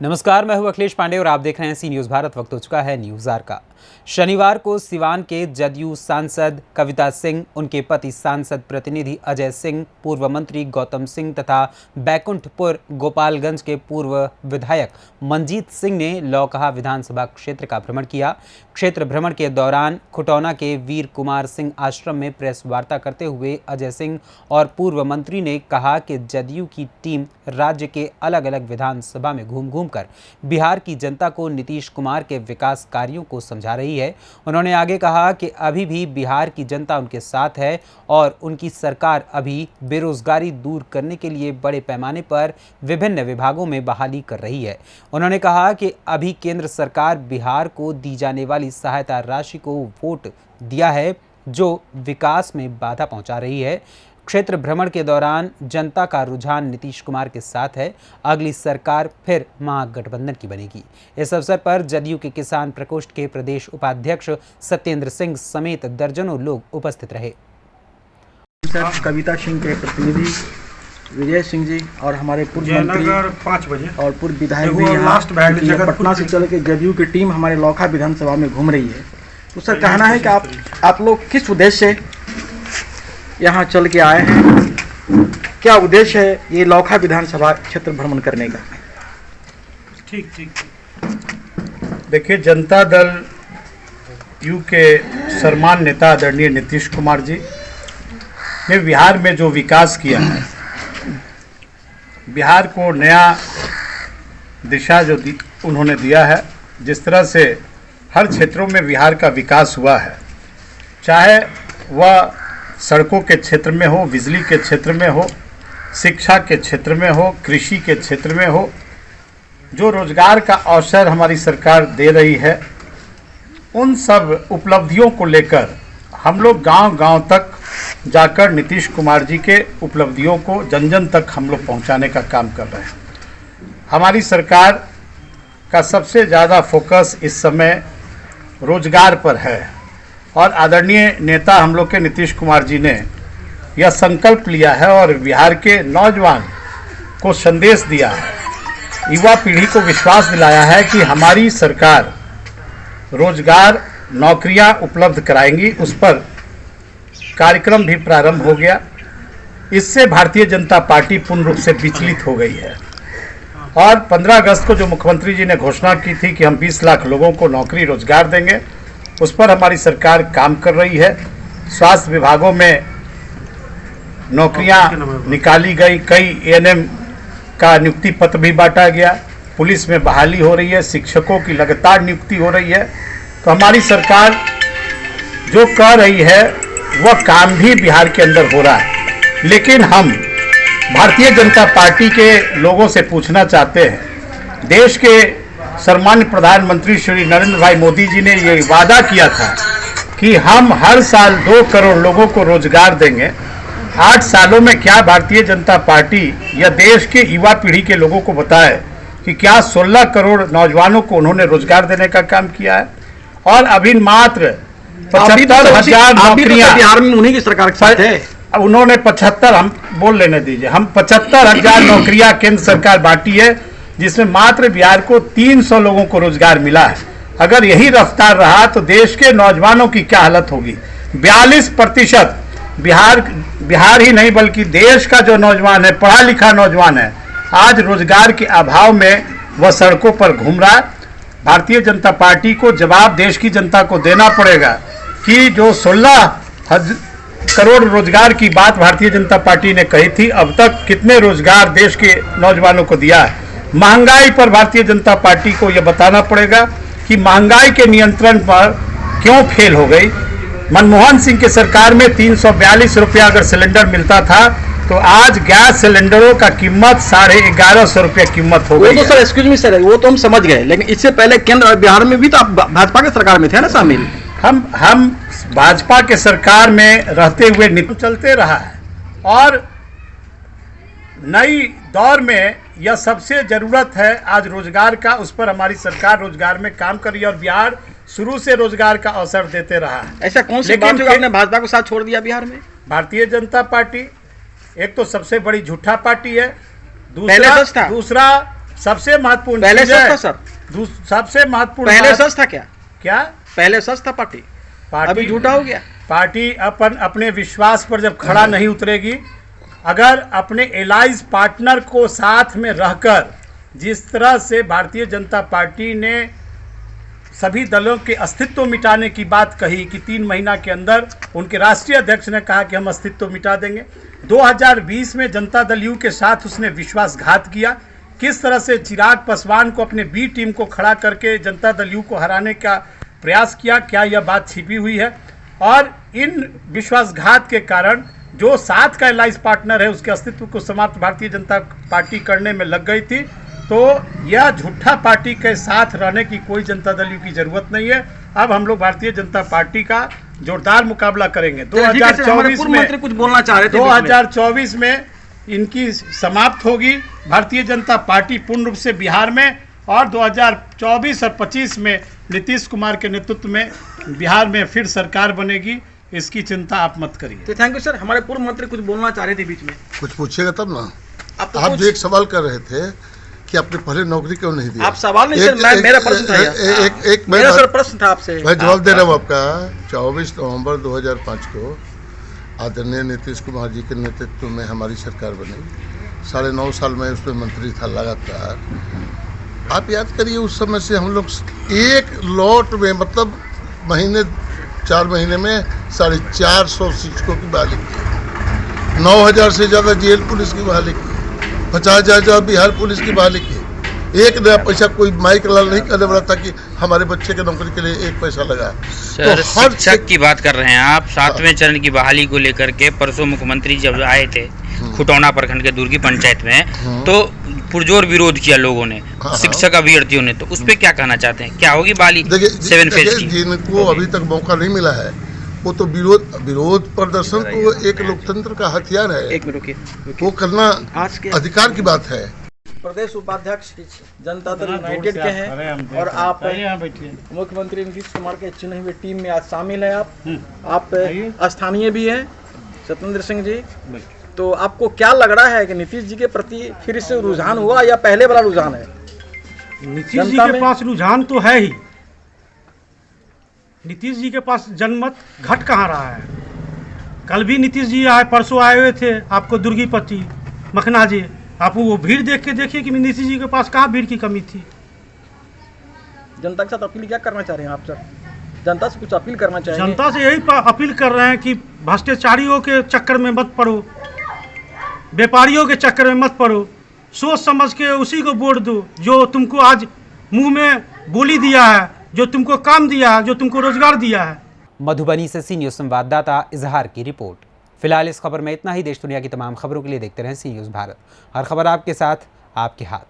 नमस्कार, मैं हूं अखिलेश पांडे और आप देख रहे हैं सी न्यूज़ भारत। वक्त हो चुका है न्यूज़ आर का। शनिवार को सिवान के जदयू सांसद कविता सिंह, उनके पति सांसद प्रतिनिधि अजय सिंह, पूर्व मंत्री गौतम सिंह तथा बैकुंठपुर गोपालगंज के पूर्व विधायक मंजीत सिंह ने लौकहा विधानसभा क्षेत्र का भ्रमण किया। क्षेत्र भ्रमण के दौरान खुटौना के वीर कुमार सिंह आश्रम में प्रेस वार्ता करते हुए अजय सिंह और पूर्व मंत्री ने कहा कि जदयू की टीम राज्य के अलग अलग विधानसभा में घूम घूम कर बिहार की जनता को नीतीश कुमार के विकास कार्यों को समझा रही है। उन्होंने आगे कहा कि अभी भी बिहार की जनता उनके साथ है और उनकी सरकार अभी बेरोजगारी दूर करने के लिए बड़े पैमाने पर विभिन्न विभागों में बहाली कर रही है। उन्होंने कहा कि अभी केंद्र सरकार बिहार को दी जाने वाली सहायता राशि को वोट दिया है, जो विकास में बाधा पहुंचा रही है। क्षेत्र भ्रमण के दौरान जनता का रुझान नीतीश कुमार के साथ है। अगली सरकार फिर महागठबंधन की बनेगी। इस अवसर पर जदयू के किसान प्रकोष्ठ के प्रदेश उपाध्यक्ष सत्येंद्र सिंह समेत दर्जनों लोग उपस्थित रहे। कविता सिंह के प्रतिनिधि विजय सिंह जी और हमारे पूर्व मंत्री 5 बजे और पूर्व विधायक भी यहाँ पटना से चल के जदयू की टीम हमारे लौकहा विधानसभा में घूम रही है। तो सर कहना है कि आप लोग किस उद्देश्य से यहाँ चल के आए हैं, क्या उद्देश्य है ये लौकहा विधानसभा क्षेत्र भ्रमण करने का? ठीक देखिए, जनता दल यू के सम्मानित नेता आदरणीय नीतीश कुमार जी ने बिहार में जो विकास किया है, बिहार को नया दिशा जो उन्होंने दिया है, जिस तरह से हर क्षेत्रों में बिहार का विकास हुआ है, चाहे वह सड़कों के क्षेत्र में हो, बिजली के क्षेत्र में हो, शिक्षा के क्षेत्र में हो, कृषि के क्षेत्र में हो, जो रोजगार का अवसर हमारी सरकार दे रही है, उन सब उपलब्धियों को लेकर हम लोग गांव-गांव तक जाकर नीतीश कुमार जी के उपलब्धियों को जन जन तक हम लोग पहुंचाने का काम कर रहे हैं। हमारी सरकार का सबसे ज़्यादा फोकस इस समय रोजगार पर है और आदरणीय नेता हम लोग के नीतीश कुमार जी ने यह संकल्प लिया है और बिहार के नौजवान को संदेश दिया है, युवा पीढ़ी को विश्वास दिलाया है कि हमारी सरकार रोजगार नौकरियां उपलब्ध कराएंगी। उस पर कार्यक्रम भी प्रारंभ हो गया। इससे भारतीय जनता पार्टी पूर्ण रूप से विचलित हो गई है और 15 अगस्त को जो मुख्यमंत्री जी ने घोषणा की थी कि हम 20 लाख लोगों को नौकरी रोजगार देंगे, उस पर हमारी सरकार काम कर रही है। स्वास्थ्य विभागों में नौकरियां निकाली गई, कई एएनएम का नियुक्ति पत्र भी बांटा गया, पुलिस में बहाली हो रही है, शिक्षकों की लगातार नियुक्ति हो रही है। तो हमारी सरकार जो कर रही है वह काम भी बिहार के अंदर हो रहा है। लेकिन हम भारतीय जनता पार्टी के लोगों से पूछना चाहते हैं, देश के सम्मानित प्रधानमंत्री श्री नरेंद्र भाई मोदी जी ने ये वादा किया था कि हम हर साल 2 करोड़ लोगों को रोजगार देंगे। 8 सालों में क्या भारतीय जनता पार्टी या देश के युवा पीढ़ी के लोगों को बताए कि क्या 16 करोड़ नौजवानों को उन्होंने रोजगार देने का काम किया है? और अभी मात्र 75,000 नौकरियां बिहार में उन्हीं की सरकार के साथ है। उन्होंने 75, हम बोल लेने दीजिए, हम 75,000 नौकरियां केंद्र सरकार बांटी है, जिसमें मात्र बिहार को 300 लोगों को रोजगार मिला है। अगर यही रफ्तार रहा तो देश के नौजवानों की क्या हालत होगी? 42% बिहार ही नहीं बल्कि देश का जो नौजवान है, पढ़ा लिखा नौजवान है, आज रोजगार के अभाव में वह सड़कों पर घूम रहा है। भारतीय जनता पार्टी को जवाब देश की जनता को देना पड़ेगा कि जो 16 करोड़ रोजगार की बात भारतीय जनता पार्टी ने कही थी, अब तक कितने रोजगार देश के नौजवानों को दिया है। महंगाई पर भारतीय जनता पार्टी को यह बताना पड़ेगा कि महंगाई के नियंत्रण पर क्यों फेल हो गई। मनमोहन सिंह की सरकार में 342 रुपया अगर सिलेंडर मिलता था, तो आज गैस सिलेंडरों का कीमत 1150 रुपया कीमत हो गई। वो तो सर, एक्सक्यूज मी सर, वो तो हम समझ गए, लेकिन इससे पहले केंद्र और बिहार में भी तो आप भाजपा की सरकार में थे ना शामिल। हम भाजपा के सरकार में रहते हुए नीति चलते रहा है और नई दौर में यह सबसे जरूरत है आज रोजगार का। उस पर हमारी सरकार रोजगार में काम कर रही है और बिहार शुरू से रोजगार का अवसर देते रहा है। ऐसा कौन सी बात है आपने भाजपा को साथ छोड़ दिया बिहार में? भारतीय जनता पार्टी एक तो सबसे बड़ी झूठा पार्टी है, दूसरा सबसे महत्वपूर्ण पहले चीज है- सच था सर, सबसे महत्वपूर्ण पहले बात- सच था क्या? क्या पहले सच था पार्टी, अभी झूठा हो गया। पार्टी अपने विश्वास पर जब खड़ा नहीं उतरेगी, अगर अपने एलाइज पार्टनर को साथ में रहकर जिस तरह से भारतीय जनता पार्टी ने सभी दलों के अस्तित्व मिटाने की बात कही कि 3 महीना के अंदर उनके राष्ट्रीय अध्यक्ष ने कहा कि हम अस्तित्व मिटा देंगे। 2020 में जनता दल यू के साथ उसने विश्वासघात किया। किस तरह से चिराग पासवान को अपने बी टीम को खड़ा करके जनता दल यू को हराने का प्रयास किया, क्या यह बात छिपी हुई है? और इन विश्वासघात के कारण जो साथ का एलाइज पार्टनर है उसके अस्तित्व को समाप्त भारतीय जनता पार्टी करने में लग गई थी। तो यह झूठा पार्टी के साथ रहने की कोई जनता दल यू की जरूरत नहीं है। अब हम लोग भारतीय जनता पार्टी का जोरदार मुकाबला करेंगे। 2024 में मंत्री कुछ बोलना चाह रहे थे। 2024 में इनकी समाप्त होगी भारतीय जनता पार्टी पूर्ण रूप से बिहार में, और 2024 और 25 में नीतीश कुमार के नेतृत्व में बिहार में फिर सरकार बनेगी। इसकी चिंता आप मत करिए। तो थैंक यू सर। हमारे पूर्व मंत्री कुछ बोलना चाह रहे थे बीच में, कुछ पूछिएगा तब ना। आपको आप कुछ- जो एक सवाल कर रहे थे कि आपने पहले नौकरी क्यों नहीं दिया? आप सवाल नहीं सर, मेरा प्रश्न था यार। मेरा सर प्रश्न था आपसे। मैं जवाब दे रहा हूँ आपका। 24 नवंबर 2005 को आदरणीय नीतीश कुमार जी के नेतृत्व में हमारी सरकार बनी। 9.5 साल में उसमें मंत्री था लगातार। आप याद करिए उस समय से हम लोग एक लॉट में, मतलब 4 महीने में 450 शिक्षकों की बहाली की, 9,000 से ज़्यादा जेल पुलिस की बहाली की, 50,000 बिहार पुलिस की बहाली की। एक नया पैसा कोई माइक लाल नहीं करने वाला था कि हमारे बच्चे के नौकरी के लिए एक पैसा लगा। सर शिक्षक की बात कर रहे हैं आप, 7वें चरण की बहाली को लेकर के परसों मुख्यमंत्री जब आए थे खुटौना प्रखंड के दुर्गी पंचायत में, तो पुरजोर विरोध किया लोगों ने, शिक्षक अभ्यर्थियों ने। तो उस पर क्या कहना चाहते हैं, क्या होगी बहाली 7 फेज की? जिनको अभी तक मौका नहीं मिला है वो तो विरोध प्रदर्शन तो एक लोकतंत्र का हथियार है, एक मिनट रुकिए। वो करना आज के अधिकार की बात है। प्रदेश उपाध्यक्ष जनता दल यूनाइटेड के हैं और आप मुख्यमंत्री नीतीश कुमार के चुने हुए टीम में आज शामिल है। आप स्थानीय भी हैं सत्येंद्र सिंह जी, तो आपको क्या लग रहा है कि नीतीश जी के प्रति फिर से रुझान हुआ या पहले वाला रुझान है? नीतीश जी के पास रुझान तो है ही। नीतीश जी के पास जनमत घट कहाँ रहा है? कल भी नीतीश जी आए, परसों आए हुए थे आपको दुर्गीपति मखना जी। आप वो भीड़ देख के देखिए कि नीतीश जी के पास कहाँ भीड़ की कमी थी। जनता के साथ अपील क्या करना चाह रहे हैं आप सर? जनता से कुछ अपील करना चाहेंगे? जनता से यही अपील कर रहे हैं कि भ्रष्टाचारियों के चक्कर में मत पड़ो, व्यापारियों के चक्कर में मत पड़ो, सोच समझ के उसी को वोट दो जो तुमको आज मुंह में बोली दिया है, जो तुमको काम दिया है, जो तुमको रोजगार दिया है। मधुबनी से सी न्यूज़ संवाददाता इजहार की रिपोर्ट। फिलहाल इस खबर में इतना ही। देश दुनिया की तमाम खबरों के लिए देखते रहें सी न्यूज़ भारत। हर खबर आपके साथ, आपके हाथ।